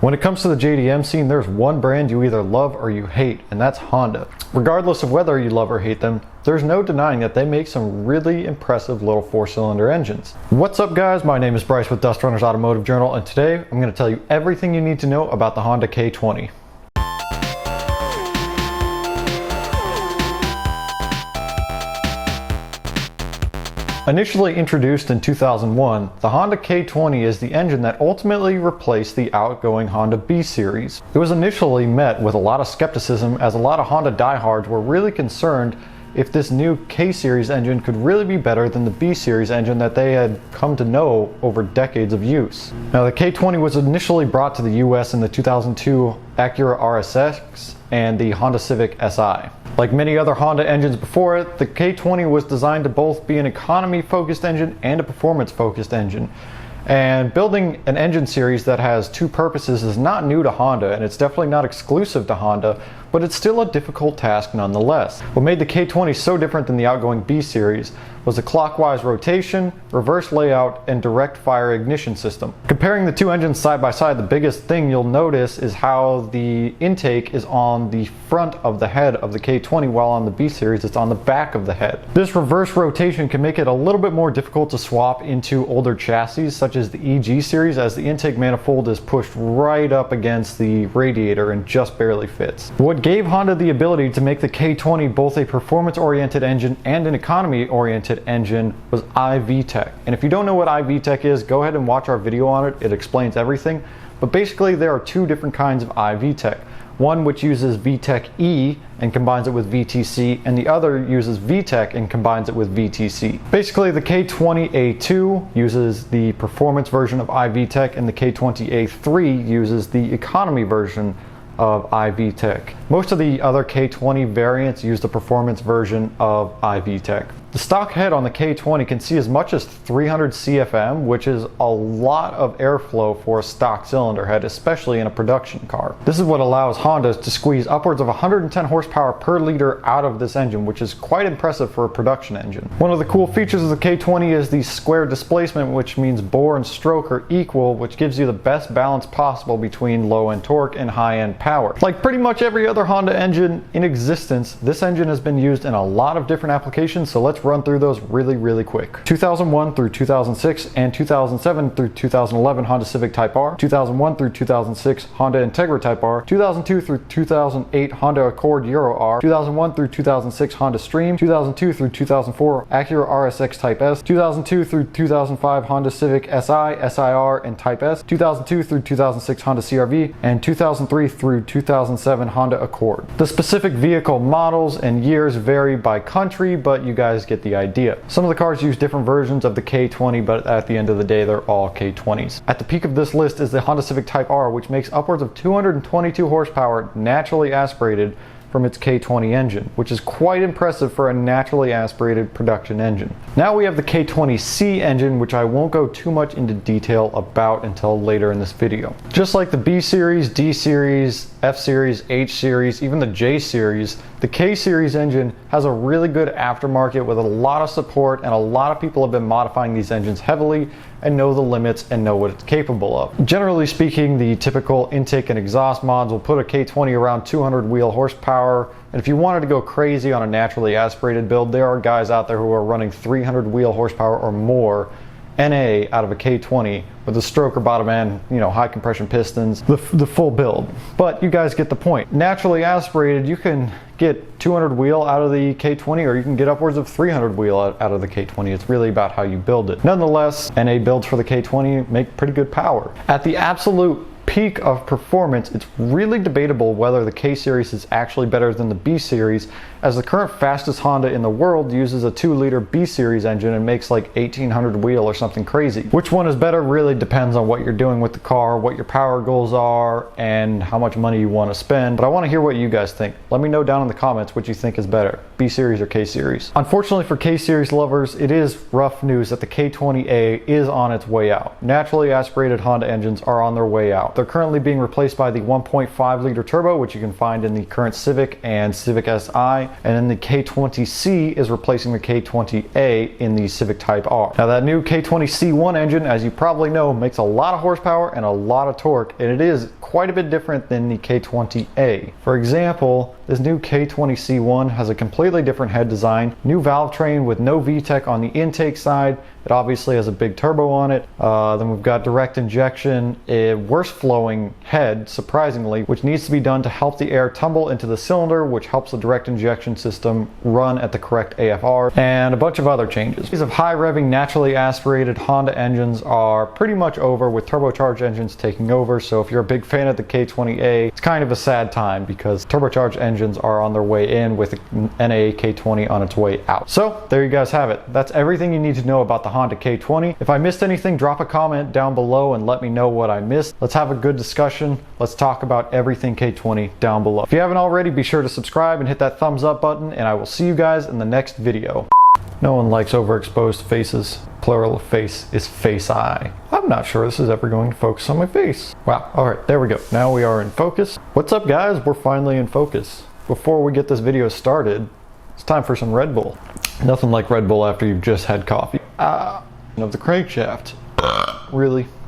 When it comes to the JDM scene, there's one brand you either love or you hate, and that's Honda. Regardless of whether you love or hate them, there's no denying that they make some really impressive little 4-cylinder engines. What's up guys, my name is Bryce with Dust Runners Automotive Journal, and today I'm going to tell you everything you need to know about the Honda K20. Initially introduced in 2001, the Honda K20 is the engine that ultimately replaced the outgoing Honda B series. It was initially met with a lot of skepticism, as a lot of Honda diehards were really concerned if this new K series engine could really be better than the B series engine that they had come to know over decades of use. Now, the K20 was initially brought to the US in the 2002 Acura RSX and the Honda Civic Si. Like many other Honda engines before it, the K20 was designed to both be an economy-focused engine and a performance-focused engine. And building an engine series that has two purposes is not new to Honda, and it's definitely not exclusive to Honda, but it's still a difficult task nonetheless. What made the K20 so different than the outgoing B series was the clockwise rotation, reverse layout, and direct fire ignition system. Comparing the two engines side by side, the biggest thing you'll notice is how the intake is on the front of the head of the K20, while on the B series it's on the back of the head. This reverse rotation can make it a little bit more difficult to swap into older chassis such as the EG series, as the intake manifold is pushed right up against the radiator and just barely fits. What gave Honda the ability to make the K20 both a performance-oriented engine and an economy-oriented engine was iVTEC. And if you don't know what iVTEC is, go ahead and watch our video on it. It explains everything. But basically there are two different kinds of iVTEC. One which uses VTEC E and combines it with VTC, and the other uses VTEC and combines it with VTC. Basically, the K20A2 uses the performance version of iVTEC, and the K20A3 uses the economy version of iVTEC. Most of the other K20 variants use the performance version of iVTEC. The stock head on the K20 can see as much as 300 CFM, which is a lot of airflow for a stock cylinder head, especially in a production car. This is what allows Honda to squeeze upwards of 110 horsepower per liter out of this engine, which is quite impressive for a production engine. One of the cool features of the K20 is the square displacement, which means bore and stroke are equal, which gives you the best balance possible between low-end torque and high-end power. Like pretty much every other Honda engine in existence, this engine has been used in a lot of different applications, so let's run through those really quick. 2001 through 2006 and 2007 through 2011 Honda Civic Type R, 2001 through 2006 Honda Integra Type R, 2002 through 2008 Honda Accord Euro R, 2001 through 2006 Honda Stream, 2002 through 2004 Acura RSX Type S, 2002 through 2005 Honda Civic Si, SIR, and Type S, 2002 through 2006 Honda CR-V, and 2003 through 2007 Honda Accord. The specific vehicle models and years vary by country, but you guys get the idea. Some of the cars use different versions of the K20, but at the end of the day, they're all K20s. At the peak of this list is the Honda Civic Type R, which makes upwards of 222 horsepower naturally aspirated from its K20 engine, which is quite impressive for a naturally aspirated production engine. Now we have the K20C engine, which I won't go too much into detail about until later in this video. Just like the B series, D series, F series, H series, even the J series, the K series engine has a really good aftermarket with a lot of support, and a lot of people have been modifying these engines heavily and know the limits and know what it's capable of. Generally speaking, the typical intake and exhaust mods will put a K20 around 200 wheel horsepower, and if you wanted to go crazy on a naturally aspirated build, there are guys out there who are running 300 wheel horsepower or more NA out of a K20 with a stroker bottom end, high compression pistons, the full build. But you guys get the point. Naturally aspirated, you can get 200 wheel out of the K20, or you can get upwards of 300 wheel out of the K20. It's really about how you build it. Nonetheless, NA builds for the K20 make pretty good power. At the absolute peak of performance, it's really debatable whether the K series is actually better than the B series, as the current fastest Honda in the world uses a 2-liter B series engine and makes like 1800 wheel or something crazy. Which one is better really depends on what you're doing with the car, what your power goals are, and how much money you want to spend. But I want to hear what you guys think. Let me know down in the comments what you think is better, B series or K series. Unfortunately for K series lovers, it is rough news that the K20A is on its way out. Naturally aspirated Honda engines are on their way out. They're currently being replaced by the 1.5 liter turbo, which you can find in the current Civic and Civic Si, and then the K20C is replacing the K20A in the Civic Type R. Now that new K20C1 engine, as you probably know, makes a lot of horsepower and a lot of torque, and it is quite a bit different than the K20A. For example, this new K20C1 has a completely different head design, new valve train with no VTEC on the intake side. It obviously has a big turbo on it. Then we've got direct injection, a worse flowing head, surprisingly, which needs to be done to help the air tumble into the cylinder, which helps the direct injection system run at the correct AFR, and a bunch of other changes. These of high revving, naturally aspirated Honda engines are pretty much over, with turbocharged engines taking over. So if you're a big fan of the K20A, it's kind of a sad time because turbocharged engines are on their way in with the NA K20 on its way out. So there you guys have it. That's everything you need to know about the Honda K20. If I missed anything, drop a comment down below and let me know what I missed. Let's have a good discussion. Let's talk about everything K20 down below. If you haven't already, be sure to subscribe and hit that thumbs up button, and I will see you guys in the next video. No one likes overexposed faces. Plural of face is face eye. I'm not sure this is ever going to focus on my face. Wow, alright, there we go. Now we are in focus. What's up guys? We're finally in focus. Before we get this video started, it's time for some Red Bull. Nothing like Red Bull after you've just had coffee. Of the crankshaft. Really?